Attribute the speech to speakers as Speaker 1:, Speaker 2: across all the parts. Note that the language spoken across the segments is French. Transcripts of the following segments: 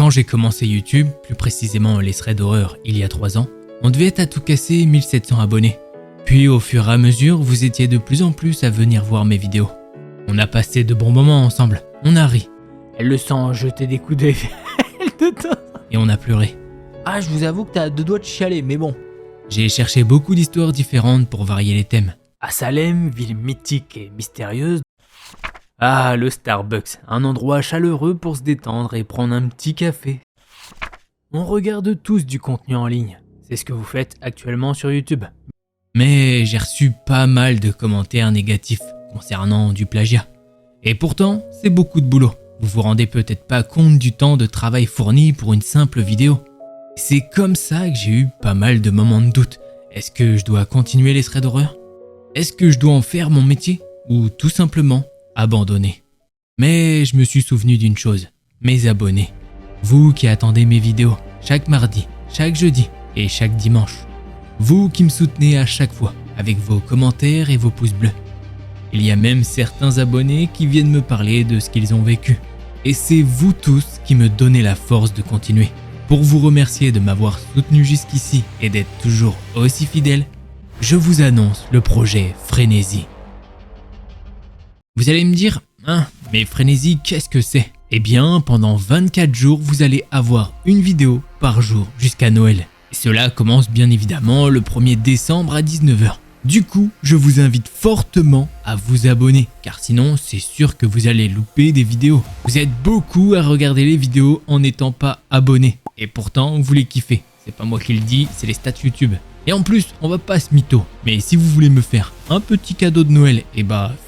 Speaker 1: Quand j'ai commencé YouTube, plus précisément les threads d'horreur il y a 3 ans, on devait être à tout casser 1700 abonnés. Puis au fur et à mesure, vous étiez de plus en plus à venir voir mes vidéos. On a passé de bons moments ensemble, on a ri.
Speaker 2: Elle le sent jeter des coups d'œil.
Speaker 1: Et on a pleuré.
Speaker 2: Ah, je vous avoue que t'as 2 doigts de chialer, mais bon.
Speaker 1: J'ai cherché beaucoup d'histoires différentes pour varier les thèmes.
Speaker 2: À Salem, ville mythique et mystérieuse. Ah, le Starbucks, un endroit chaleureux pour se détendre et prendre un petit café. On regarde tous du contenu en ligne. C'est ce que vous faites actuellement sur YouTube.
Speaker 1: Mais j'ai reçu pas mal de commentaires négatifs concernant du plagiat. Et pourtant, c'est beaucoup de boulot. Vous vous rendez peut-être pas compte du temps de travail fourni pour une simple vidéo. C'est comme ça que j'ai eu pas mal de moments de doute. Est-ce que je dois continuer les threads d'horreur ? Est-ce que je dois en faire mon métier ? Ou tout simplement abandonner ? Mais je me suis souvenu d'une chose, mes abonnés. Vous qui attendez mes vidéos chaque mardi, chaque jeudi et chaque dimanche. Vous qui me soutenez à chaque fois avec vos commentaires et vos pouces bleus. Il y a même certains abonnés qui viennent me parler de ce qu'ils ont vécu. Et c'est vous tous qui me donnez la force de continuer. Pour vous remercier de m'avoir soutenu jusqu'ici et d'être toujours aussi fidèle, je vous annonce le projet Frénésie. Vous allez me dire, mais Frénésie, qu'est-ce que c'est ? Eh bien, pendant 24 jours, vous allez avoir une vidéo par jour jusqu'à Noël. Et cela commence bien évidemment le 1er décembre à 19h. Du coup, je vous invite fortement à vous abonner, car sinon, c'est sûr que vous allez louper des vidéos. Vous êtes beaucoup à regarder les vidéos en n'étant pas abonné. Et pourtant, vous les kiffez. C'est pas moi qui le dis, c'est les stats YouTube. Et en plus, on va pas se mytho. Mais si vous voulez me faire un petit cadeau de Noël,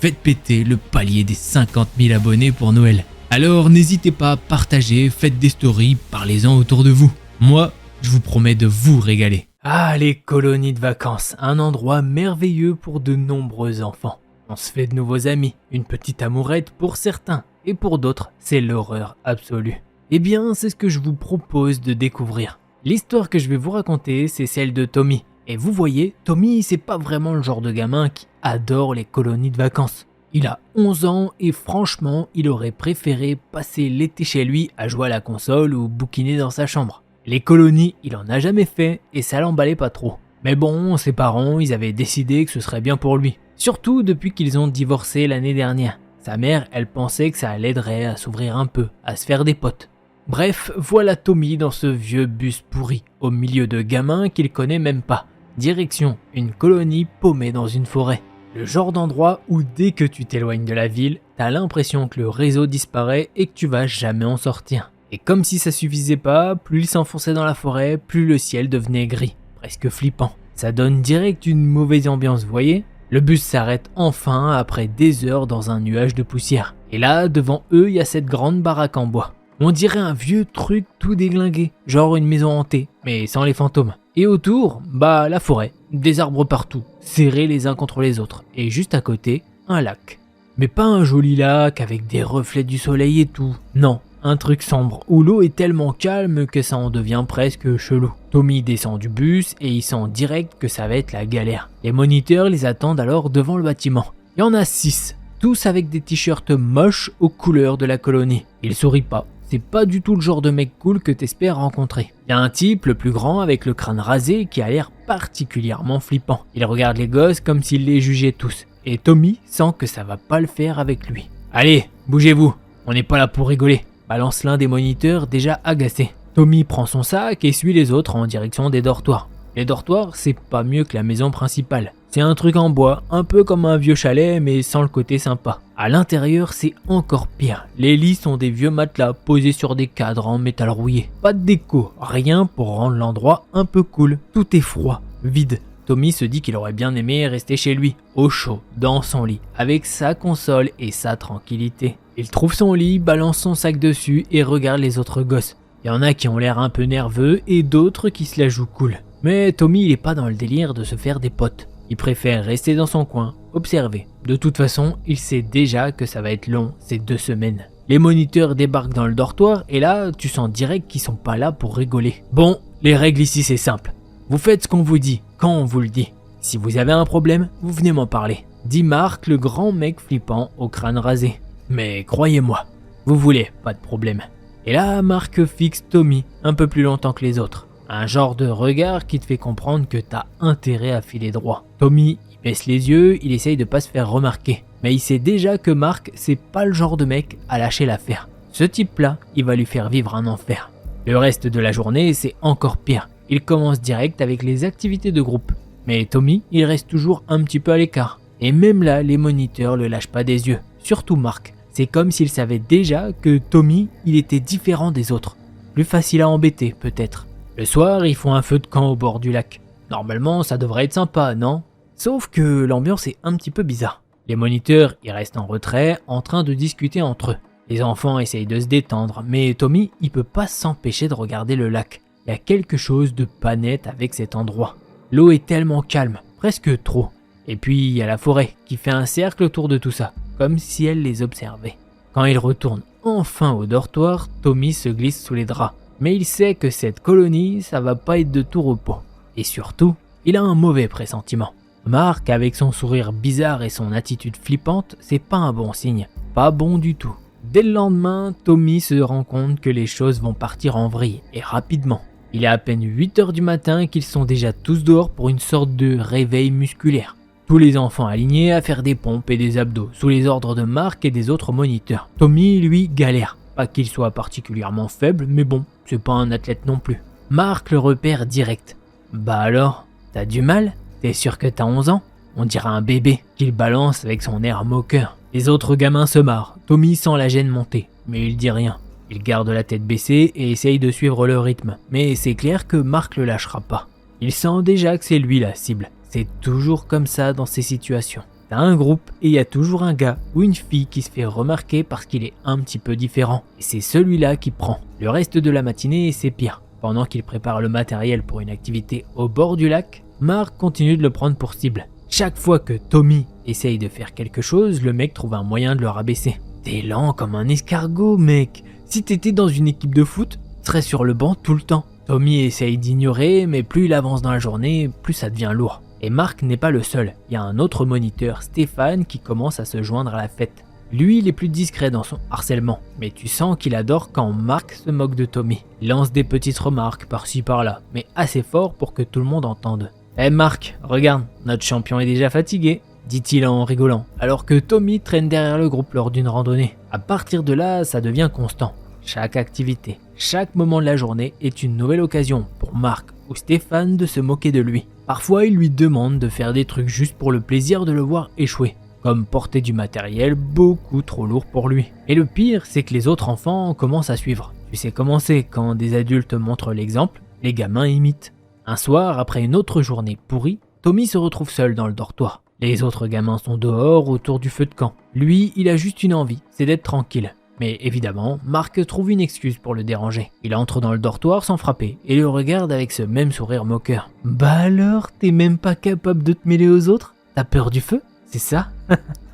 Speaker 1: faites péter le palier des 50 000 abonnés pour Noël. Alors n'hésitez pas à partager, faites des stories, parlez-en autour de vous. Moi, je vous promets de vous régaler.
Speaker 2: Ah, les colonies de vacances, un endroit merveilleux pour de nombreux enfants. On se fait de nouveaux amis, une petite amourette pour certains, et pour d'autres, c'est l'horreur absolue. Eh bien, c'est ce que je vous propose de découvrir. L'histoire que je vais vous raconter, c'est celle de Tommy. Et vous voyez, Tommy, c'est pas vraiment le genre de gamin qui adore les colonies de vacances. Il a 11 ans et franchement, il aurait préféré passer l'été chez lui à jouer à la console ou bouquiner dans sa chambre. Les colonies, il en a jamais fait et ça l'emballait pas trop. Mais bon, ses parents, ils avaient décidé que ce serait bien pour lui. Surtout depuis qu'ils ont divorcé l'année dernière. Sa mère, elle pensait que ça l'aiderait à s'ouvrir un peu, à se faire des potes. Bref, voilà Tommy dans ce vieux bus pourri, au milieu de gamins qu'il connaît même pas. Direction, une colonie paumée dans une forêt. Le genre d'endroit où dès que tu t'éloignes de la ville, t'as l'impression que le réseau disparaît et que tu vas jamais en sortir. Et comme si ça suffisait pas, plus il s'enfonçait dans la forêt, plus le ciel devenait gris, presque flippant. Ça donne direct une mauvaise ambiance, vous voyez ? Le bus s'arrête enfin après des heures dans un nuage de poussière. Et là, devant eux, il y a cette grande baraque en bois. On dirait un vieux truc tout déglingué, genre une maison hantée, mais sans les fantômes. Et autour, la forêt, des arbres partout, serrés les uns contre les autres. Et juste à côté, un lac. Mais pas un joli lac avec des reflets du soleil et tout. Non, un truc sombre, où l'eau est tellement calme que ça en devient presque chelou. Tommy descend du bus et il sent direct que ça va être la galère. Les moniteurs les attendent alors devant le bâtiment. Il y en a 6, tous avec des t-shirts moches aux couleurs de la colonie. Ils sourient pas. C'est pas du tout le genre de mec cool que t'espères rencontrer. Il y a un type, le plus grand, avec le crâne rasé, qui a l'air particulièrement flippant. Il regarde les gosses comme s'il les jugeait tous. Et Tommy sent que ça va pas le faire avec lui. Allez, bougez-vous, on n'est pas là pour rigoler, balance l'un des moniteurs déjà agacé. Tommy prend son sac et suit les autres en direction des dortoirs. Les dortoirs, c'est pas mieux que la maison principale. C'est un truc en bois, un peu comme un vieux chalet, mais sans le côté sympa. À l'intérieur, c'est encore pire. Les lits sont des vieux matelas posés sur des cadres en métal rouillé. Pas de déco, rien pour rendre l'endroit un peu cool. Tout est froid, vide. Tommy se dit qu'il aurait bien aimé rester chez lui, au chaud, dans son lit, avec sa console et sa tranquillité. Il trouve son lit, balance son sac dessus et regarde les autres gosses. Il y en a qui ont l'air un peu nerveux et d'autres qui se la jouent cool. Mais Tommy, il est pas dans le délire de se faire des potes. Il préfère rester dans son coin, observer. De toute façon, il sait déjà que ça va être long, ces 2 semaines. Les moniteurs débarquent dans le dortoir et là, tu sens direct qu'ils sont pas là pour rigoler. Bon, les règles ici c'est simple. Vous faites ce qu'on vous dit, quand on vous le dit. Si vous avez un problème, vous venez m'en parler. Dit Marc, le grand mec flippant au crâne rasé. Mais croyez-moi, vous voulez pas de problème. Et là, Mark fixe Tommy un peu plus longtemps que les autres. Un genre de regard qui te fait comprendre que t'as intérêt à filer droit. Tommy, il baisse les yeux, il essaye de pas se faire remarquer. Mais il sait déjà que Mark, c'est pas le genre de mec à lâcher l'affaire. Ce type-là, il va lui faire vivre un enfer. Le reste de la journée, c'est encore pire. Il commence direct avec les activités de groupe. Mais Tommy, il reste toujours un petit peu à l'écart. Et même là, les moniteurs le lâchent pas des yeux. Surtout Mark. C'est comme s'il savait déjà que Tommy, il était différent des autres. Plus facile à embêter, peut-être. Le soir, ils font un feu de camp au bord du lac. Normalement, ça devrait être sympa, non? Sauf que l'ambiance est un petit peu bizarre. Les moniteurs, ils restent en retrait, en train de discuter entre eux. Les enfants essayent de se détendre, mais Tommy, il peut pas s'empêcher de regarder le lac. Il y a quelque chose de pas net avec cet endroit. L'eau est tellement calme, presque trop. Et puis, il y a la forêt qui fait un cercle autour de tout ça, comme si elle les observait. Quand il retourne enfin au dortoir, Tommy se glisse sous les draps. Mais il sait que cette colonie, ça va pas être de tout repos. Et surtout, il a un mauvais pressentiment. Mark, avec son sourire bizarre et son attitude flippante, c'est pas un bon signe. Pas bon du tout. Dès le lendemain, Tommy se rend compte que les choses vont partir en vrille, et rapidement. Il est à peine 8h du matin qu'ils sont déjà tous dehors pour une sorte de réveil musculaire. Tous les enfants alignés à faire des pompes et des abdos, sous les ordres de Mark et des autres moniteurs. Tommy, lui, galère. Pas qu'il soit particulièrement faible, mais bon, c'est pas un athlète non plus. Mark le repère direct. Bah alors, t'as du mal? T'es sûr que t'as 11 ans? On dirait un bébé qu'il balance avec son air moqueur. Les autres gamins se marrent. Tommy sent la gêne monter, mais il dit rien. Il garde la tête baissée et essaye de suivre le rythme. Mais c'est clair que Mark le lâchera pas. Il sent déjà que c'est lui la cible. C'est toujours comme ça dans ces situations. T'as un groupe et il y a toujours un gars ou une fille qui se fait remarquer parce qu'il est un petit peu différent. Et c'est celui-là qui prend. Le reste de la matinée, c'est pire. Pendant qu'il prépare le matériel pour une activité au bord du lac, Mark continue de le prendre pour cible. Chaque fois que Tommy essaye de faire quelque chose, le mec trouve un moyen de le rabaisser. T'es lent comme un escargot, mec. Si t'étais dans une équipe de foot, tu serais sur le banc tout le temps. Tommy essaye d'ignorer, mais plus il avance dans la journée, plus ça devient lourd. Et Mark n'est pas le seul. Il y a un autre moniteur, Stéphane, qui commence à se joindre à la fête. Lui, il est plus discret dans son harcèlement, mais tu sens qu'il adore quand Mark se moque de Tommy. Il lance des petites remarques par-ci par-là, mais assez fort pour que tout le monde entende. « Eh Mark, regarde, notre champion est déjà fatigué », dit-il en rigolant, alors que Tommy traîne derrière le groupe lors d'une randonnée. À partir de là, ça devient constant. Chaque activité, chaque moment de la journée est une nouvelle occasion pour Mark ou Stéphane de se moquer de lui. Parfois, il lui demande de faire des trucs juste pour le plaisir de le voir échouer, comme porter du matériel beaucoup trop lourd pour lui. Et le pire, c'est que les autres enfants commencent à suivre. Tu sais comment c'est, quand des adultes montrent l'exemple, les gamins imitent. Un soir, après une autre journée pourrie, Tommy se retrouve seul dans le dortoir. Les autres gamins sont dehors autour du feu de camp. Lui, il a juste une envie, c'est d'être tranquille. Mais évidemment, Mark trouve une excuse pour le déranger. Il entre dans le dortoir sans frapper et le regarde avec ce même sourire moqueur. « Bah alors, t'es même pas capable de te mêler aux autres? T'as peur du feu? C'est ça ?»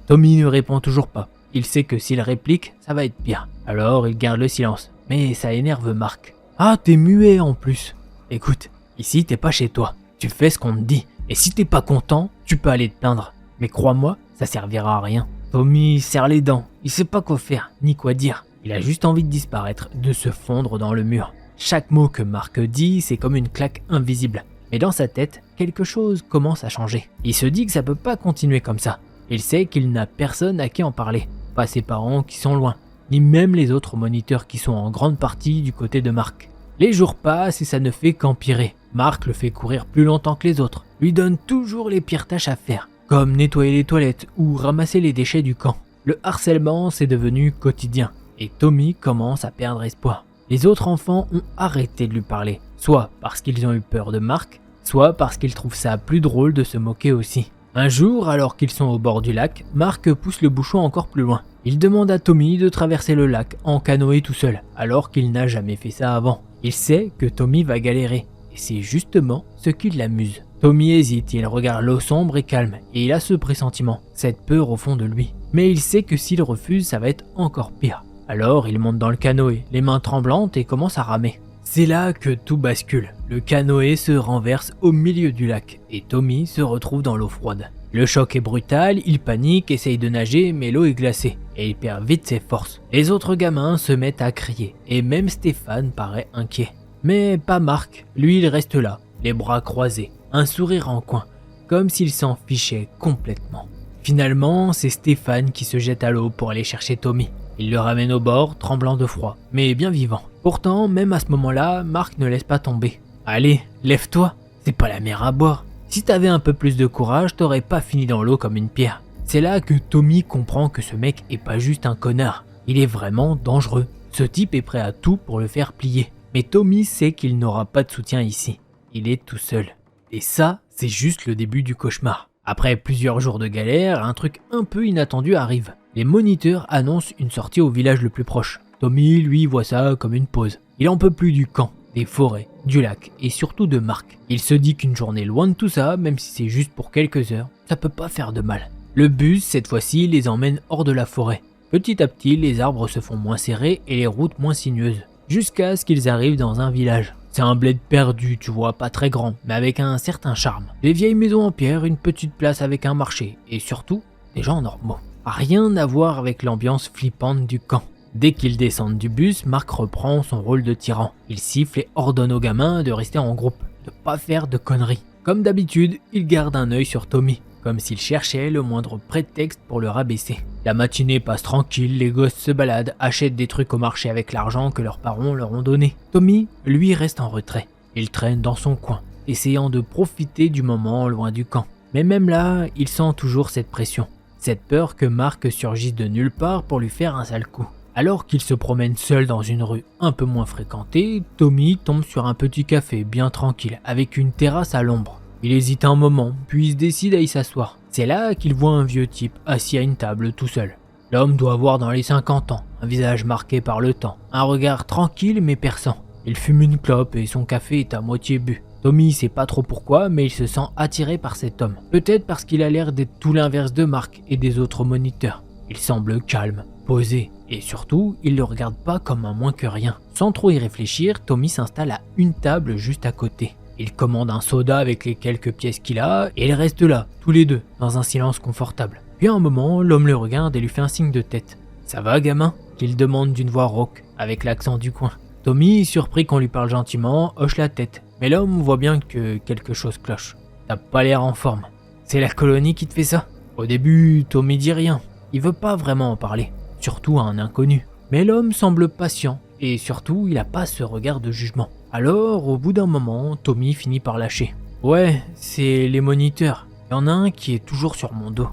Speaker 2: Tommy ne répond toujours pas. Il sait que s'il réplique, ça va être pire. Alors il garde le silence. Mais ça énerve Mark. « Ah, t'es muet en plus. Écoute, ici t'es pas chez toi. Tu fais ce qu'on te dit. Et si t'es pas content, tu peux aller te plaindre. Mais crois-moi, ça servira à rien. » Tommy serre les dents, il sait pas quoi faire, ni quoi dire. Il a juste envie de disparaître, de se fondre dans le mur. Chaque mot que Mark dit, c'est comme une claque invisible. Mais dans sa tête, quelque chose commence à changer. Il se dit que ça peut pas continuer comme ça. Il sait qu'il n'a personne à qui en parler. Pas ses parents qui sont loin, ni même les autres moniteurs qui sont en grande partie du côté de Mark. Les jours passent et ça ne fait qu'empirer. Mark le fait courir plus longtemps que les autres, lui donne toujours les pires tâches à faire, comme nettoyer les toilettes ou ramasser les déchets du camp. Le harcèlement, c'est devenu quotidien, et Tommy commence à perdre espoir. Les autres enfants ont arrêté de lui parler, soit parce qu'ils ont eu peur de Mark, soit parce qu'ils trouvent ça plus drôle de se moquer aussi. Un jour, alors qu'ils sont au bord du lac, Mark pousse le bouchon encore plus loin. Il demande à Tommy de traverser le lac en canoë tout seul, alors qu'il n'a jamais fait ça avant. Il sait que Tommy va galérer, et c'est justement ce qui l'amuse. Tommy hésite, il regarde l'eau sombre et calme, et il a ce pressentiment, cette peur au fond de lui. Mais il sait que s'il refuse, ça va être encore pire. Alors il monte dans le canoë, les mains tremblantes, et commence à ramer. C'est là que tout bascule. Le canoë se renverse au milieu du lac, et Tommy se retrouve dans l'eau froide. Le choc est brutal, il panique, essaye de nager, mais l'eau est glacée, et il perd vite ses forces. Les autres gamins se mettent à crier, et même Stéphane paraît inquiet. Mais pas Marc, lui il reste là, les bras croisés, un sourire en coin, comme s'il s'en fichait complètement. Finalement, c'est Stéphane qui se jette à l'eau pour aller chercher Tommy. Il le ramène au bord, tremblant de froid, mais bien vivant. Pourtant, même à ce moment-là, Marc ne laisse pas tomber. « Allez, lève-toi, c'est pas la mer à boire. Si t'avais un peu plus de courage, t'aurais pas fini dans l'eau comme une pierre. » C'est là que Tommy comprend que ce mec est pas juste un connard, il est vraiment dangereux. Ce type est prêt à tout pour le faire plier. Mais Tommy sait qu'il n'aura pas de soutien ici. Il est tout seul. Et ça, c'est juste le début du cauchemar. Après plusieurs jours de galère, un truc un peu inattendu arrive. Les moniteurs annoncent une sortie au village le plus proche. Tommy, lui, voit ça comme une pause. Il en peut plus du camp, des forêts, du lac et surtout de Marc. Il se dit qu'une journée loin de tout ça, même si c'est juste pour quelques heures, ça peut pas faire de mal. Le bus, cette fois-ci, les emmène hors de la forêt. Petit à petit, les arbres se font moins serrés et les routes moins sinueuses, jusqu'à ce qu'ils arrivent dans un village. C'est un bled perdu, tu vois, pas très grand, mais avec un certain charme. Des vieilles maisons en pierre, une petite place avec un marché, et surtout, des gens normaux. Rien à voir avec l'ambiance flippante du camp. Dès qu'ils descendent du bus, Marc reprend son rôle de tyran. Il siffle et ordonne aux gamins de rester en groupe, de pas faire de conneries. Comme d'habitude, il garde un œil sur Tommy, comme s'il cherchait le moindre prétexte pour le rabaisser. La matinée passe tranquille, les gosses se baladent, achètent des trucs au marché avec l'argent que leurs parents leur ont donné. Tommy, lui, reste en retrait. Il traîne dans son coin, essayant de profiter du moment loin du camp. Mais même là, il sent toujours cette pression, cette peur que Marc surgisse de nulle part pour lui faire un sale coup. Alors qu'il se promène seul dans une rue un peu moins fréquentée, Tommy tombe sur un petit café bien tranquille, avec une terrasse à l'ombre. Il hésite un moment, puis il se décide à y s'asseoir. C'est là qu'il voit un vieux type assis à une table tout seul. L'homme doit avoir dans les 50 ans, un visage marqué par le temps, un regard tranquille mais perçant. Il fume une clope et son café est à moitié bu. Tommy sait pas trop pourquoi, mais il se sent attiré par cet homme. Peut-être parce qu'il a l'air d'être tout l'inverse de Marc et des autres moniteurs. Il semble calme, posé, et surtout, il le regarde pas comme un moins que rien. Sans trop y réfléchir, Tommy s'installe à une table juste à côté. Il commande un soda avec les quelques pièces qu'il a, et ils restent là, tous les deux, dans un silence confortable. Puis à un moment, l'homme le regarde et lui fait un signe de tête. « Ça va, gamin ?» qu'il demande d'une voix rauque, avec l'accent du coin. Tommy, surpris qu'on lui parle gentiment, hoche la tête, mais l'homme voit bien que quelque chose cloche. « T'as pas l'air en forme. C'est la colonie qui te fait ça ?» Au début, Tommy dit rien. Il veut pas vraiment en parler, surtout à un inconnu. Mais l'homme semble patient, et surtout, il a pas ce regard de jugement. Alors, au bout d'un moment, Tommy finit par lâcher. « Ouais, c'est les moniteurs. Il y en a un qui est toujours sur mon dos. »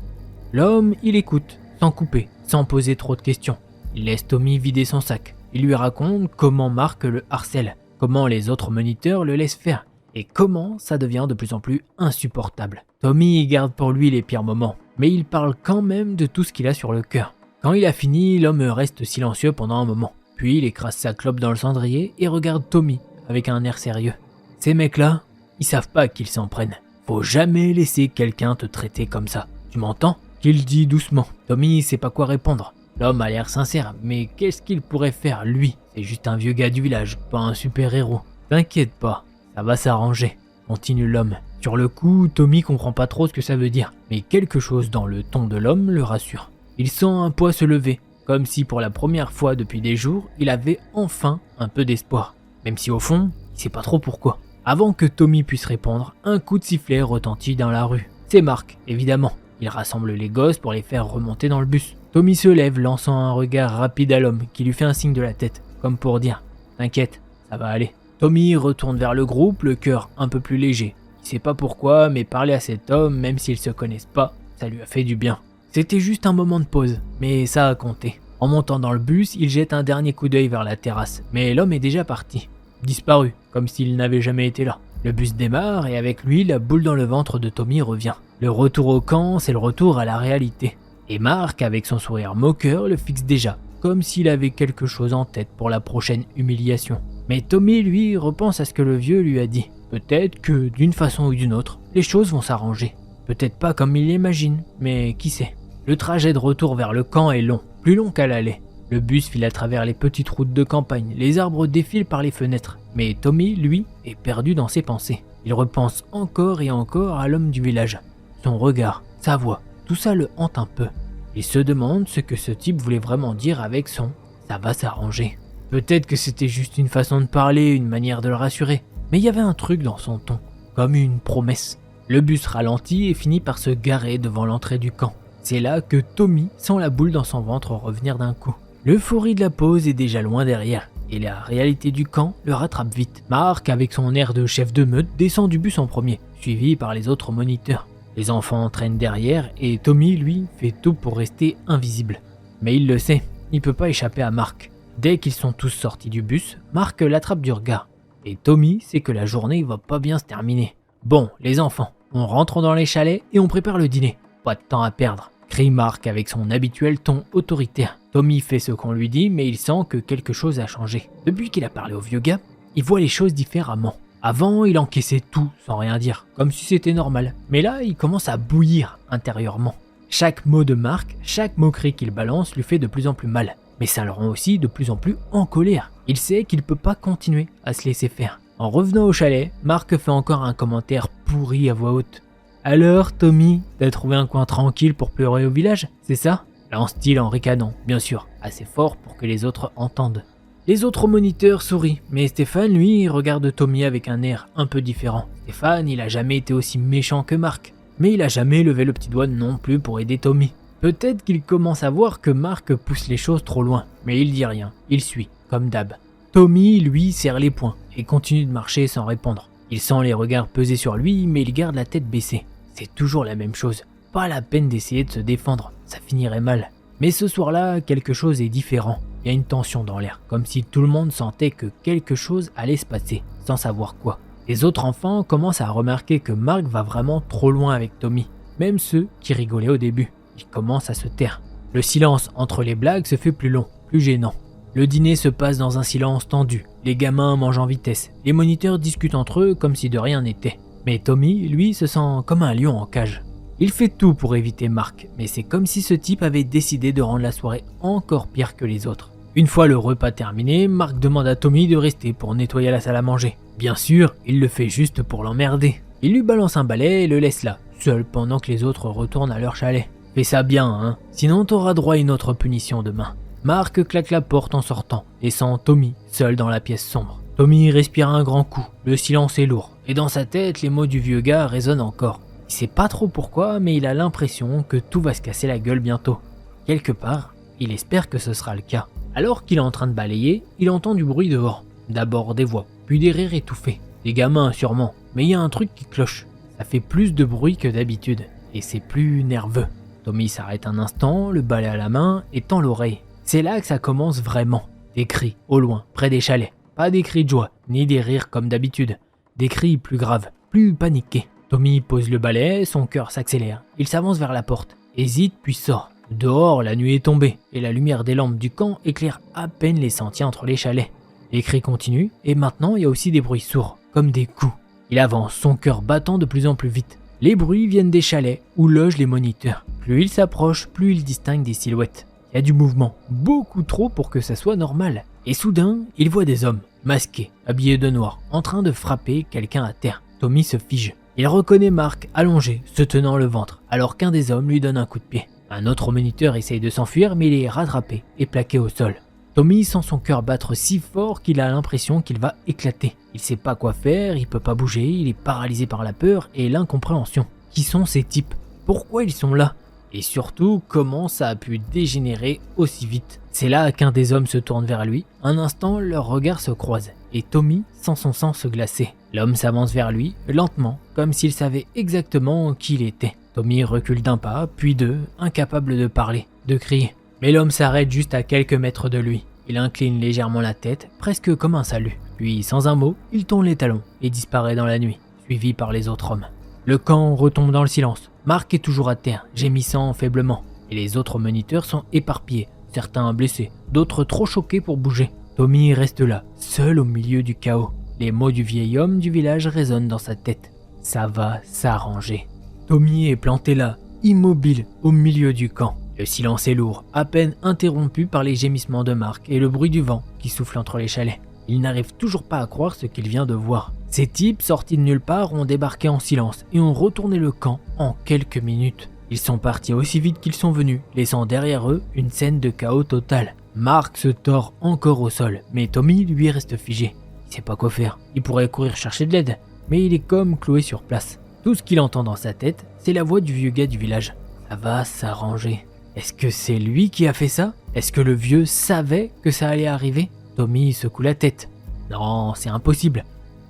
Speaker 2: L'homme, il écoute, sans couper, sans poser trop de questions. Il laisse Tommy vider son sac. Il lui raconte comment Marc le harcèle, comment les autres moniteurs le laissent faire, et comment ça devient de plus en plus insupportable. Tommy garde pour lui les pires moments, mais il parle quand même de tout ce qu'il a sur le cœur. Quand il a fini, l'homme reste silencieux pendant un moment. Puis il écrase sa clope dans le cendrier et regarde Tommy avec un air sérieux. Ces mecs-là, ils savent pas qu'ils s'en prennent. Faut jamais laisser quelqu'un te traiter comme ça. Tu m'entends ? Qu'il dit doucement. Tommy sait pas quoi répondre. L'homme a l'air sincère, mais qu'est-ce qu'il pourrait faire lui ? C'est juste un vieux gars du village, pas un super-héros. T'inquiète pas, ça va s'arranger, continue l'homme. Sur le coup, Tommy comprend pas trop ce que ça veut dire, mais quelque chose dans le ton de l'homme le rassure. Il sent un poids se lever, comme si pour la première fois depuis des jours, il avait enfin un peu d'espoir. Même si au fond, il sait pas trop pourquoi. Avant que Tommy puisse répondre, un coup de sifflet retentit dans la rue. C'est Marc, évidemment. Il rassemble les gosses pour les faire remonter dans le bus. Tommy se lève, lançant un regard rapide à l'homme qui lui fait un signe de la tête, comme pour dire « T'inquiète, ça va aller ». Tommy retourne vers le groupe, le cœur un peu plus léger. Il sait pas pourquoi, mais parler à cet homme, même s'ils se connaissent pas, ça lui a fait du bien. C'était juste un moment de pause, mais ça a compté. En montant dans le bus, il jette un dernier coup d'œil vers la terrasse, mais l'homme est déjà parti. Disparu, comme s'il n'avait jamais été là. Le bus démarre et avec lui, la boule dans le ventre de Tommy revient. Le retour au camp, c'est le retour à la réalité. Et Marc, avec son sourire moqueur, le fixe déjà, comme s'il avait quelque chose en tête pour la prochaine humiliation. Mais Tommy, lui, repense à ce que le vieux lui a dit. Peut-être que, d'une façon ou d'une autre, les choses vont s'arranger. Peut-être pas comme il l'imagine, mais qui sait. Le trajet de retour vers le camp est long, plus long qu'à l'aller. Le bus file à travers les petites routes de campagne, les arbres défilent par les fenêtres. Mais Tommy, lui, est perdu dans ses pensées. Il repense encore et encore à l'homme du village. Son regard, sa voix, tout ça le hante un peu. Il se demande ce que ce type voulait vraiment dire avec son « ça va s'arranger ». Peut-être que c'était juste une façon de parler, une manière de le rassurer, mais il y avait un truc dans son ton, comme une promesse. Le bus ralentit et finit par se garer devant l'entrée du camp. C'est là que Tommy sent la boule dans son ventre revenir d'un coup. L'euphorie de la pause est déjà loin derrière, et la réalité du camp le rattrape vite. Mark, avec son air de chef de meute, descend du bus en premier, suivi par les autres moniteurs. Les enfants traînent derrière et Tommy, lui, fait tout pour rester invisible. Mais il le sait, il peut pas échapper à Mark. Dès qu'ils sont tous sortis du bus, Mark l'attrape du regard. Et Tommy sait que la journée va pas bien se terminer. Bon, les enfants, on rentre dans les chalets et on prépare le dîner. Pas de temps à perdre, crie Mark avec son habituel ton autoritaire. Tommy fait ce qu'on lui dit, mais il sent que quelque chose a changé. Depuis qu'il a parlé au vieux gars, il voit les choses différemment. Avant, il encaissait tout sans rien dire, comme si c'était normal. Mais là, il commence à bouillir intérieurement. Chaque mot de Mark, chaque moquerie qu'il balance lui fait de plus en plus mal. Mais ça le rend aussi de plus en plus en colère. Il sait qu'il peut pas continuer à se laisser faire. En revenant au chalet, Mark fait encore un commentaire pourri à voix haute. « Alors, Tommy, t'as trouvé un coin tranquille pour pleurer au village, c'est ça ?» lance-t-il en ricanant, bien sûr, assez fort pour que les autres entendent. Les autres moniteurs sourient, mais Stéphane, lui, regarde Tommy avec un air un peu différent. Stéphane, il a jamais été aussi méchant que Mark, mais il a jamais levé le petit doigt non plus pour aider Tommy. Peut-être qu'il commence à voir que Mark pousse les choses trop loin, mais il dit rien, il suit, comme d'hab. Tommy, lui, serre les poings et continue de marcher sans répondre. Il sent les regards peser sur lui, mais il garde la tête baissée. C'est toujours la même chose, pas la peine d'essayer de se défendre, ça finirait mal. Mais ce soir-là, quelque chose est différent. Il y a une tension dans l'air, comme si tout le monde sentait que quelque chose allait se passer, sans savoir quoi. Les autres enfants commencent à remarquer que Mark va vraiment trop loin avec Tommy, même ceux qui rigolaient au début. Ils commencent à se taire. Le silence entre les blagues se fait plus long, plus gênant. Le dîner se passe dans un silence tendu. Les gamins mangent en vitesse. Les moniteurs discutent entre eux comme si de rien n'était. Mais Tommy, lui, se sent comme un lion en cage. Il fait tout pour éviter Mark, mais c'est comme si ce type avait décidé de rendre la soirée encore pire que les autres. Une fois le repas terminé, Mark demande à Tommy de rester pour nettoyer la salle à manger. Bien sûr, il le fait juste pour l'emmerder. Il lui balance un balai et le laisse là, seul pendant que les autres retournent à leur chalet. Fais ça bien, hein, sinon t'auras droit à une autre punition demain. Mark claque la porte en sortant, laissant Tommy seul dans la pièce sombre. Tommy respire un grand coup, le silence est lourd, et dans sa tête, les mots du vieux gars résonnent encore. Il sait pas trop pourquoi, mais il a l'impression que tout va se casser la gueule bientôt. Quelque part, il espère que ce sera le cas. Alors qu'il est en train de balayer, il entend du bruit dehors. D'abord des voix, puis des rires étouffés. Des gamins sûrement, mais il y a un truc qui cloche. Ça fait plus de bruit que d'habitude, et c'est plus nerveux. Tommy s'arrête un instant, le balai à la main, et tend l'oreille. C'est là que ça commence vraiment. Des cris, au loin, près des chalets. Pas des cris de joie, ni des rires comme d'habitude. Des cris plus graves, plus paniqués. Tommy pose le balai, son cœur s'accélère. Il s'avance vers la porte, hésite puis sort. Dehors, la nuit est tombée, et la lumière des lampes du camp éclaire à peine les sentiers entre les chalets. Les cris continuent, et maintenant il y a aussi des bruits sourds, comme des coups. Il avance, son cœur battant de plus en plus vite. Les bruits viennent des chalets, où logent les moniteurs. Plus il s'approche, plus il distingue des silhouettes. Il y a du mouvement, beaucoup trop pour que ça soit normal. Et soudain, il voit des hommes, masqués, habillés de noir, en train de frapper quelqu'un à terre. Tommy se fige. Il reconnaît Mark, allongé, se tenant le ventre, alors qu'un des hommes lui donne un coup de pied. Un autre moniteur essaye de s'enfuir, mais il est rattrapé et plaqué au sol. Tommy sent son cœur battre si fort qu'il a l'impression qu'il va éclater. Il sait pas quoi faire, il peut pas bouger, il est paralysé par la peur et l'incompréhension. Qui sont ces types? Pourquoi ils sont là? Et surtout, comment ça a pu dégénérer aussi vite? C'est là qu'un des hommes se tourne vers lui. Un instant, leurs regards se croisent, et Tommy sent son sang se glacer. L'homme s'avance vers lui, lentement, comme s'il savait exactement qui il était. Tommy recule d'un pas, puis deux, incapable de parler, de crier. Mais l'homme s'arrête juste à quelques mètres de lui. Il incline légèrement la tête, presque comme un salut. Puis, sans un mot, il tourne les talons et disparaît dans la nuit, suivi par les autres hommes. Le camp retombe dans le silence. Mark est toujours à terre, gémissant faiblement. Et les autres moniteurs sont éparpillés, certains blessés, d'autres trop choqués pour bouger. Tommy reste là, seul au milieu du chaos. Les mots du vieil homme du village résonnent dans sa tête. Ça va s'arranger. Tommy est planté là, immobile, au milieu du camp. Le silence est lourd, à peine interrompu par les gémissements de Mark et le bruit du vent qui souffle entre les chalets. Il n'arrive toujours pas à croire ce qu'il vient de voir. Ces types sortis de nulle part ont débarqué en silence et ont retourné le camp en quelques minutes. Ils sont partis aussi vite qu'ils sont venus, laissant derrière eux une scène de chaos total. Mark se tord encore au sol, mais Tommy lui reste figé. Il sait pas quoi faire. Il pourrait courir chercher de l'aide, mais il est comme cloué sur place. Tout ce qu'il entend dans sa tête, c'est la voix du vieux gars du village. Ça va s'arranger. Est-ce que c'est lui qui a fait ça? Est-ce que le vieux savait que ça allait arriver? Tommy secoue la tête. Non, c'est impossible.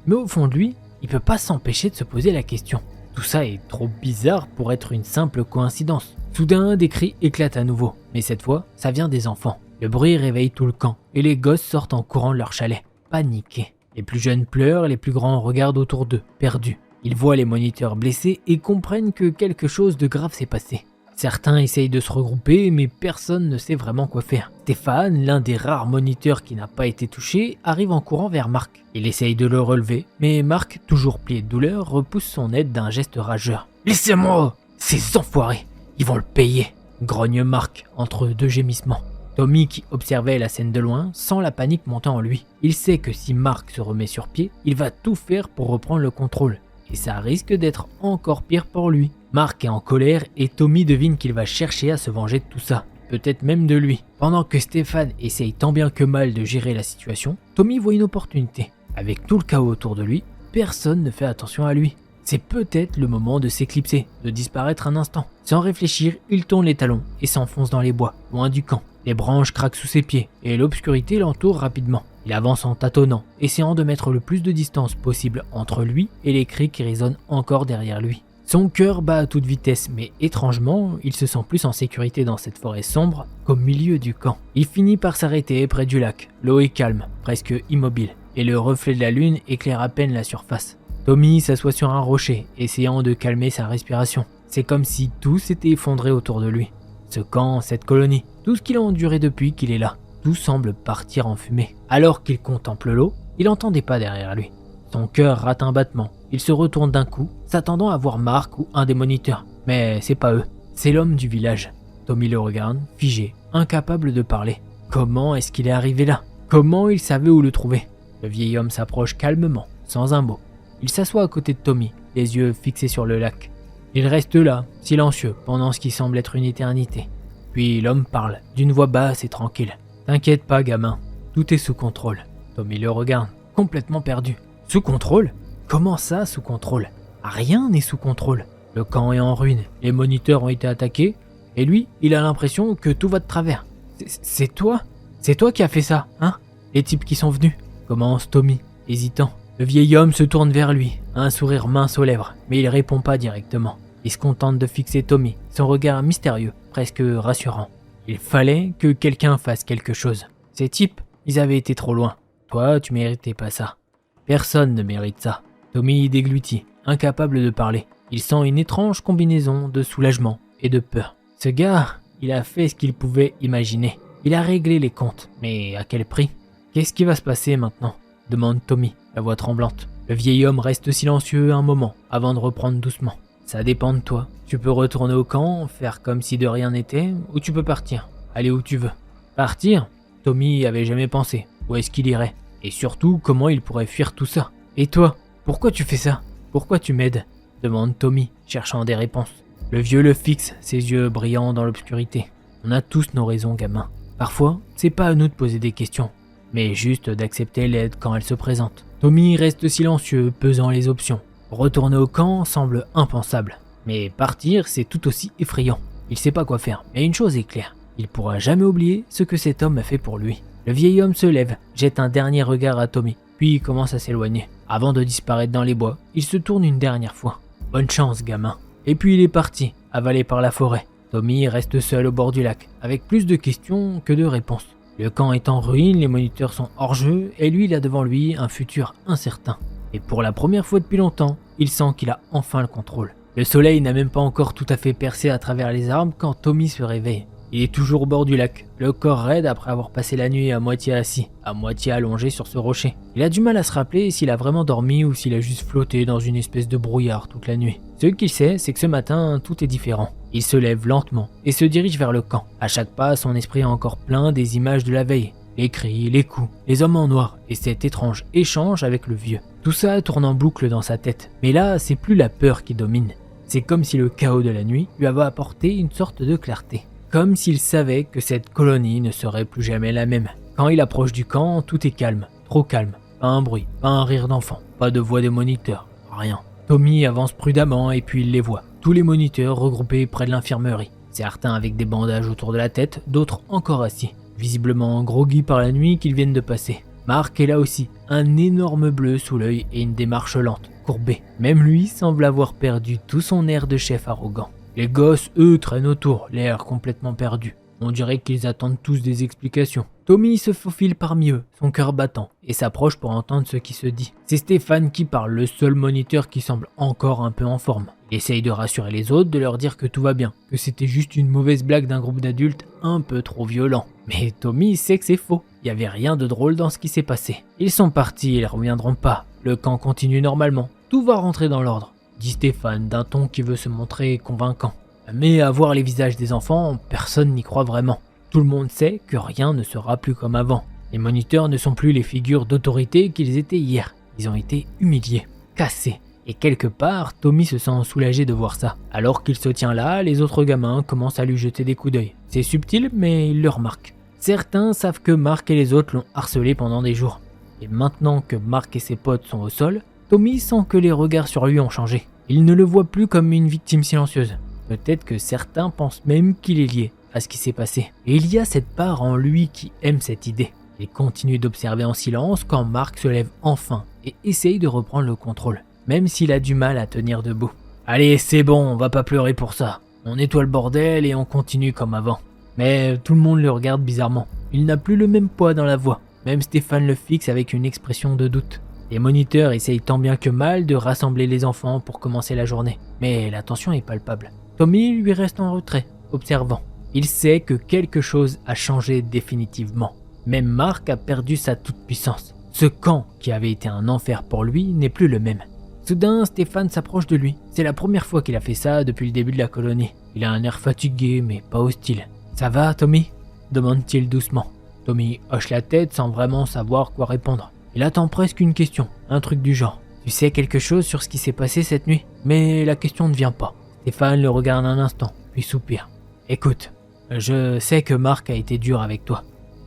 Speaker 2: Mais au fond de lui, il peut pas s'empêcher de se poser la question. Tout ça est trop bizarre pour être une simple coïncidence. Soudain, des cris éclatent à nouveau, mais cette fois, ça vient des enfants. Le bruit réveille tout le camp, et les gosses sortent en courant de leur chalet, paniqués. Les plus jeunes pleurent, les plus grands regardent autour d'eux, perdus. Ils voient les moniteurs blessés et comprennent que quelque chose de grave s'est passé. Certains essayent de se regrouper, mais personne ne sait vraiment quoi faire. Stéphane, l'un des rares moniteurs qui n'a pas été touché, arrive en courant vers Mark. Il essaye de le relever, mais Mark, toujours plié de douleur, repousse son aide d'un geste rageur. « Laissez-moi! Ces enfoirés! Ils vont le payer !» grogne Mark entre deux gémissements. Tommy, qui observait la scène de loin, sent la panique montant en lui. Il sait que si Mark se remet sur pied, il va tout faire pour reprendre le contrôle. Et ça risque d'être encore pire pour lui. Mark est en colère et Tommy devine qu'il va chercher à se venger de tout ça. Peut-être même de lui. Pendant que Stéphane essaye tant bien que mal de gérer la situation, Tommy voit une opportunité. Avec tout le chaos autour de lui, personne ne fait attention à lui. C'est peut-être le moment de s'éclipser, de disparaître un instant. Sans réfléchir, il tourne les talons et s'enfonce dans les bois, loin du camp. Les branches craquent sous ses pieds et l'obscurité l'entoure rapidement. Il avance en tâtonnant, essayant de mettre le plus de distance possible entre lui et les cris qui résonnent encore derrière lui. Son cœur bat à toute vitesse, mais étrangement, il se sent plus en sécurité dans cette forêt sombre qu'au milieu du camp. Il finit par s'arrêter près du lac. L'eau est calme, presque immobile, et le reflet de la lune éclaire à peine la surface. Tommy s'assoit sur un rocher, essayant de calmer sa respiration. C'est comme si tout s'était effondré autour de lui. Ce camp, cette colonie, tout ce qu'il a enduré depuis qu'il est là, tout semble partir en fumée. Alors qu'il contemple l'eau, il entend des pas derrière lui. Son cœur rate un battement. Il se retourne d'un coup, s'attendant à voir Mark ou un des moniteurs. Mais c'est pas eux, c'est l'homme du village. Tommy le regarde, figé, incapable de parler. Comment est-ce qu'il est arrivé là? Comment il savait où le trouver? Le vieil homme s'approche calmement, sans un mot. Il s'assoit à côté de Tommy, les yeux fixés sur le lac. Il reste là, silencieux, pendant ce qui semble être une éternité. Puis l'homme parle, d'une voix basse et tranquille. « T'inquiète pas, gamin, tout est sous contrôle. » Tommy le regarde, complètement perdu. « Sous contrôle? Comment ça, sous contrôle? Rien n'est sous contrôle. Le camp est en ruine, les moniteurs ont été attaqués, et lui, il a l'impression que tout va de travers. C'est toi? C'est toi qui as fait ça, hein? Les types qui sont venus ?» commence Tommy, hésitant. Le vieil homme se tourne vers lui, un sourire mince aux lèvres, mais il répond pas directement. Il se contente de fixer Tommy, son regard mystérieux, presque rassurant. Il fallait que quelqu'un fasse quelque chose. Ces types, ils avaient été trop loin. Toi, tu méritais pas ça. Personne ne mérite ça. Tommy déglutit, incapable de parler. Il sent une étrange combinaison de soulagement et de peur. Ce gars, il a fait ce qu'il pouvait imaginer. Il a réglé les comptes, mais à quel prix? Qu'est-ce qui va se passer maintenant? Demande Tommy, la voix tremblante. Le vieil homme reste silencieux un moment, avant de reprendre doucement. Ça dépend de toi. Tu peux retourner au camp, faire comme si de rien n'était, ou tu peux partir. Aller où tu veux. Partir? Tommy y avait jamais pensé. Où est-ce qu'il irait? Et surtout, comment il pourrait fuir tout ça? Et toi? Pourquoi tu fais ça? Pourquoi tu m'aides? Demande Tommy, cherchant des réponses. Le vieux le fixe, ses yeux brillants dans l'obscurité. On a tous nos raisons, gamin. Parfois, c'est pas à nous de poser des questions, mais juste d'accepter l'aide quand elle se présente. Tommy reste silencieux, pesant les options. Retourner au camp semble impensable, mais partir c'est tout aussi effrayant. Il sait pas quoi faire, mais une chose est claire, il pourra jamais oublier ce que cet homme a fait pour lui. Le vieil homme se lève, jette un dernier regard à Tommy, puis commence à s'éloigner. Avant de disparaître dans les bois, il se tourne une dernière fois. Bonne chance, gamin. Et puis il est parti, avalé par la forêt. Tommy reste seul au bord du lac, avec plus de questions que de réponses. Le camp est en ruine, les moniteurs sont hors jeu, et lui il a devant lui un futur incertain. Et pour la première fois depuis longtemps, il sent qu'il a enfin le contrôle. Le soleil n'a même pas encore tout à fait percé à travers les arbres quand Tommy se réveille. Il est toujours au bord du lac, le corps raide après avoir passé la nuit à moitié assis, à moitié allongé sur ce rocher. Il a du mal à se rappeler s'il a vraiment dormi ou s'il a juste flotté dans une espèce de brouillard toute la nuit. Ce qu'il sait, c'est que ce matin, tout est différent. Il se lève lentement et se dirige vers le camp. À chaque pas, son esprit est encore plein des images de la veille. Les cris, les coups, les hommes en noir et cet étrange échange avec le vieux. Tout ça tourne en boucle dans sa tête. Mais là, c'est plus la peur qui domine. C'est comme si le chaos de la nuit lui avait apporté une sorte de clarté. Comme s'il savait que cette colonie ne serait plus jamais la même. Quand il approche du camp, tout est calme, trop calme. Pas un bruit, pas un rire d'enfant, pas de voix des moniteurs, rien. Tommy avance prudemment et puis il les voit. Tous les moniteurs regroupés près de l'infirmerie. Certains avec des bandages autour de la tête, d'autres encore assis. Visiblement groggy par la nuit qu'ils viennent de passer. Mark est là aussi, un énorme bleu sous l'œil et une démarche lente, courbée. Même lui semble avoir perdu tout son air de chef arrogant. Les gosses, eux, traînent autour, l'air complètement perdu. On dirait qu'ils attendent tous des explications. Tommy se faufile parmi eux, son cœur battant, et s'approche pour entendre ce qui se dit. C'est Stéphane qui parle, le seul moniteur qui semble encore un peu en forme. Il essaye de rassurer les autres, de leur dire que tout va bien, que c'était juste une mauvaise blague d'un groupe d'adultes un peu trop violent. Mais Tommy sait que c'est faux. Il n'y avait rien de drôle dans ce qui s'est passé. Ils sont partis, ils reviendront pas. Le camp continue normalement. Tout va rentrer dans l'ordre, dit Stéphane d'un ton qui veut se montrer convaincant. Mais à voir les visages des enfants, personne n'y croit vraiment. Tout le monde sait que rien ne sera plus comme avant. Les moniteurs ne sont plus les figures d'autorité qu'ils étaient hier. Ils ont été humiliés, cassés. Et quelque part, Tommy se sent soulagé de voir ça. Alors qu'il se tient là, les autres gamins commencent à lui jeter des coups d'œil. C'est subtil, mais ils le remarquent. Certains savent que Mark et les autres l'ont harcelé pendant des jours. Et maintenant que Mark et ses potes sont au sol, Tommy sent que les regards sur lui ont changé. Il ne le voit plus comme une victime silencieuse. Peut-être que certains pensent même qu'il est lié à ce qui s'est passé. Et il y a cette part en lui qui aime cette idée. Il continue d'observer en silence quand Mark se lève enfin et essaye de reprendre le contrôle, même s'il a du mal à tenir debout. Allez, c'est bon, on va pas pleurer pour ça. On nettoie le bordel et on continue comme avant. Mais tout le monde le regarde bizarrement. Il n'a plus le même poids dans la voix. Même Stéphane le fixe avec une expression de doute. Les moniteurs essayent tant bien que mal de rassembler les enfants pour commencer la journée. Mais la tension est palpable. Tommy lui reste en retrait, observant. Il sait que quelque chose a changé définitivement. Même Mark a perdu sa toute-puissance. Ce camp, qui avait été un enfer pour lui, n'est plus le même. Soudain, Stéphane s'approche de lui. C'est la première fois qu'il a fait ça depuis le début de la colonie. Il a un air fatigué, mais pas hostile. « Ça va, Tommy ?» demande-t-il doucement. Tommy hoche la tête sans vraiment savoir quoi répondre. Il attend presque une question, un truc du genre. « Tu sais quelque chose sur ce qui s'est passé cette nuit ?» Mais la question ne vient pas. Stéphane le regarde un instant, puis soupire. « Écoute, je sais que Mark a été dur avec toi.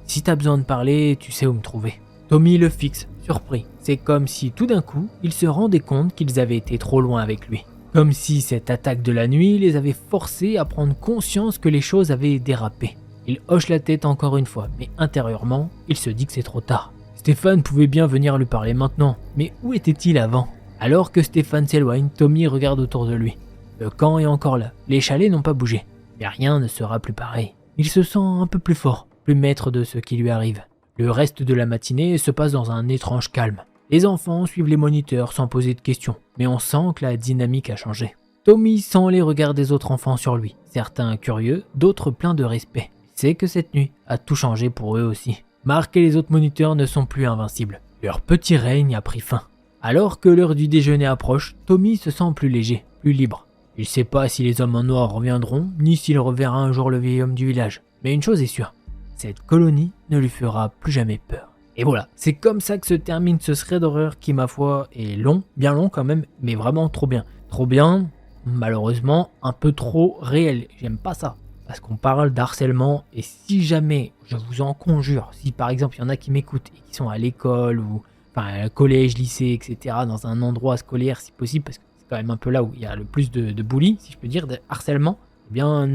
Speaker 2: Si t'as besoin de parler, tu sais où me trouver. » Tommy le fixe, surpris. C'est comme si tout d'un coup, il se rendait compte qu'ils avaient été trop loin avec lui. Comme si cette attaque de la nuit les avait forcés à prendre conscience que les choses avaient dérapé. Il hoche la tête encore une fois, mais intérieurement, il se dit que c'est trop tard. Stéphane pouvait bien venir lui parler maintenant, mais où était-il avant ? Alors que Stéphane s'éloigne, Tommy regarde autour de lui. Le camp est encore là, les chalets n'ont pas bougé, mais rien ne sera plus pareil. Il se sent un peu plus fort, plus maître de ce qui lui arrive. Le reste de la matinée se passe dans un étrange calme. Les enfants suivent les moniteurs sans poser de questions, mais on sent que la dynamique a changé. Tommy sent les regards des autres enfants sur lui, certains curieux, d'autres pleins de respect. Il sait que cette nuit a tout changé pour eux aussi. Mark et les autres moniteurs ne sont plus invincibles. Leur petit règne a pris fin. Alors que l'heure du déjeuner approche, Tommy se sent plus léger, plus libre. Il ne sait pas si les hommes en noir reviendront, ni s'il reverra un jour le vieil homme du village. Mais une chose est sûre, cette colonie ne lui fera plus jamais peur. Et voilà, c'est comme ça que se termine ce thread d'horreur qui, ma foi, est long, bien long quand même, mais vraiment trop bien. Trop bien, malheureusement, un peu trop réel. J'aime pas ça, parce qu'on parle d'harcèlement, et si jamais, je vous en conjure, si par exemple il y en a qui m'écoutent et qui sont à l'école, ou enfin collège, lycée, etc., dans un endroit scolaire si possible, parce que c'est quand même un peu là où il y a le plus de bully, si je peux dire, de harcèlement, eh bien,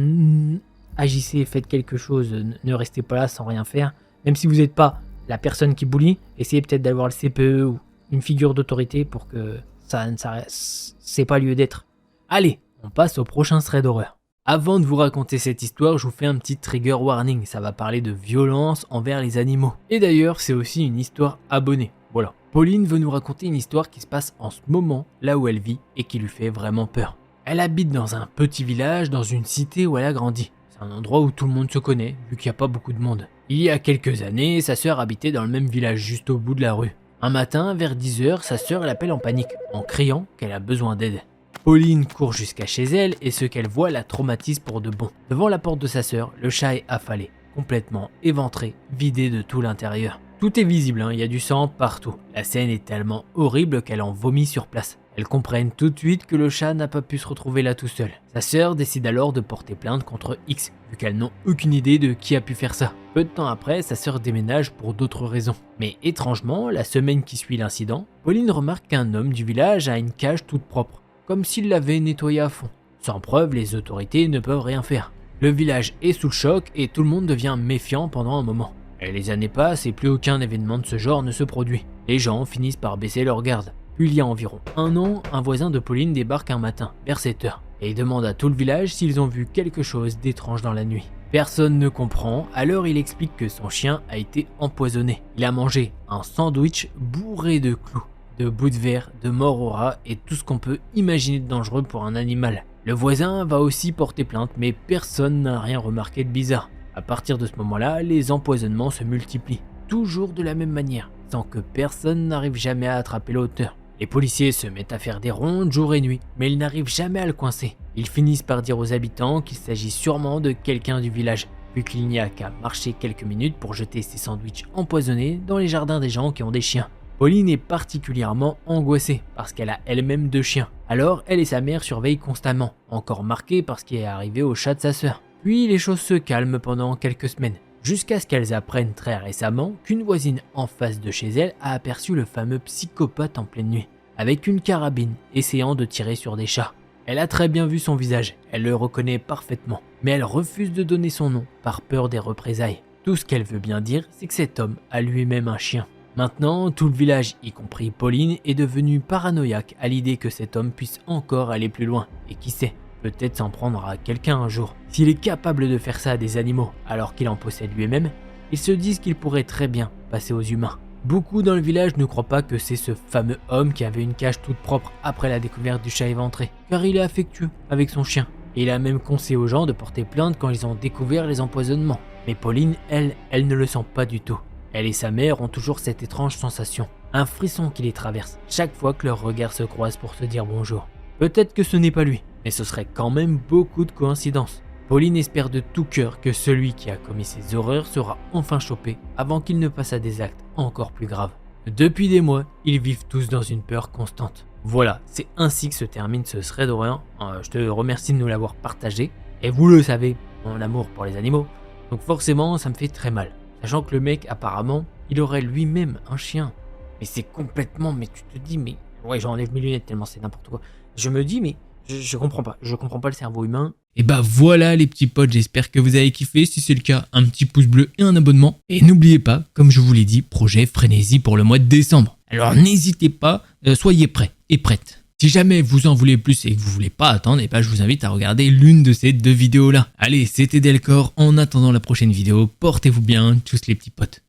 Speaker 2: agissez, faites quelque chose, ne restez pas là sans rien faire, même si vous n'êtes pas la personne qui bully, essayez peut-être d'avoir le CPE ou une figure d'autorité pour que ça c'est pas lieu d'être. Allez, on passe au prochain thread d'horreur. Avant de vous raconter cette histoire, je vous fais un petit trigger warning, ça va parler de violence envers les animaux. Et d'ailleurs, c'est aussi une histoire abonnée. Voilà. Pauline veut nous raconter une histoire qui se passe en ce moment, là où elle vit, et qui lui fait vraiment peur. Elle habite dans un petit village, dans une cité où elle a grandi. C'est un endroit où tout le monde se connaît, vu qu'il n'y a pas beaucoup de monde. Il y a quelques années, sa sœur habitait dans le même village, juste au bout de la rue. Un matin, vers 10h, sa sœur l'appelle en panique, en criant qu'elle a besoin d'aide. Pauline court jusqu'à chez elle et ce qu'elle voit la traumatise pour de bon. Devant la porte de sa sœur, le chat est affalé, complètement éventré, vidé de tout l'intérieur. Tout est visible, il y a du sang partout. La scène est tellement horrible qu'elle en vomit sur place. Elles comprennent tout de suite que le chat n'a pas pu se retrouver là tout seul. Sa sœur décide alors de porter plainte contre X, vu qu'elles n'ont aucune idée de qui a pu faire ça. Peu de temps après, sa sœur déménage pour d'autres raisons. Mais étrangement, la semaine qui suit l'incident, Pauline remarque qu'un homme du village a une cage toute propre, comme s'il l'avait nettoyée à fond. Sans preuve, les autorités ne peuvent rien faire. Le village est sous le choc et tout le monde devient méfiant pendant un moment. Et les années passent et plus aucun événement de ce genre ne se produit. Les gens finissent par baisser leur garde. Puis il y a environ un an, un voisin de Pauline débarque un matin, vers 7 heures, et demande à tout le village s'ils ont vu quelque chose d'étrange dans la nuit. Personne ne comprend, alors il explique que son chien a été empoisonné. Il a mangé un sandwich bourré de clous, de bouts de verre, de mort au rat et tout ce qu'on peut imaginer de dangereux pour un animal. Le voisin va aussi porter plainte, mais personne n'a rien remarqué de bizarre. À partir de ce moment-là, les empoisonnements se multiplient, toujours de la même manière, sans que personne n'arrive jamais à attraper l'auteur. Les policiers se mettent à faire des rondes jour et nuit, mais ils n'arrivent jamais à le coincer. Ils finissent par dire aux habitants qu'il s'agit sûrement de quelqu'un du village, vu qu'il n'y a qu'à marcher quelques minutes pour jeter ses sandwichs empoisonnés dans les jardins des gens qui ont des chiens. Pauline est particulièrement angoissée parce qu'elle a elle-même 2 chiens. Alors elle et sa mère surveillent constamment, encore marquées par ce qui est arrivé au chat de sa sœur. Puis les choses se calment pendant quelques semaines, jusqu'à ce qu'elles apprennent très récemment qu'une voisine en face de chez elle a aperçu le fameux psychopathe en pleine nuit, avec une carabine, essayant de tirer sur des chats. Elle a très bien vu son visage, elle le reconnaît parfaitement, mais elle refuse de donner son nom, par peur des représailles. Tout ce qu'elle veut bien dire, c'est que cet homme a lui-même un chien. Maintenant, tout le village, y compris Pauline, est devenu paranoïaque à l'idée que cet homme puisse encore aller plus loin, et qui sait, peut-être s'en prendre à quelqu'un un jour. S'il est capable de faire ça à des animaux alors qu'il en possède lui-même, ils se disent qu'il pourrait très bien passer aux humains. Beaucoup dans le village ne croient pas que c'est ce fameux homme qui avait une cage toute propre après la découverte du chat éventré, car il est affectueux avec son chien. Et il a même conseillé aux gens de porter plainte quand ils ont découvert les empoisonnements. Mais Pauline, elle ne le sent pas du tout. Elle et sa mère ont toujours cette étrange sensation, un frisson qui les traverse chaque fois que leurs regards se croisent pour se dire bonjour. Peut-être que ce n'est pas lui, mais ce serait quand même beaucoup de coïncidences. Pauline espère de tout cœur que celui qui a commis ces horreurs sera enfin chopé avant qu'il ne passe à des actes encore plus graves. Depuis des mois, ils vivent tous dans une peur constante. Voilà, c'est ainsi que se termine ce thread d'horreur. Je te remercie de nous l'avoir partagé. Et vous le savez, mon amour pour les animaux. Donc forcément, ça me fait très mal. Sachant que le mec, apparemment, il aurait lui-même un chien. Mais c'est complètement... Mais tu te dis, mais... Ouais, j'enlève mes lunettes tellement c'est n'importe quoi. Je me dis, mais... Je comprends pas. Je comprends pas le cerveau humain.
Speaker 1: Et bah voilà les petits potes, j'espère que vous avez kiffé. Si c'est le cas, un petit pouce bleu et un abonnement. Et n'oubliez pas, comme je vous l'ai dit, projet Frénésie pour le mois de décembre. Alors n'hésitez pas, soyez prêts et prêtes. Si jamais vous en voulez plus et que vous voulez pas attendre, et bah je vous invite à regarder l'une de ces 2 vidéos là. Allez, c'était Delcor. En attendant la prochaine vidéo, portez-vous bien, tchuss les petits potes.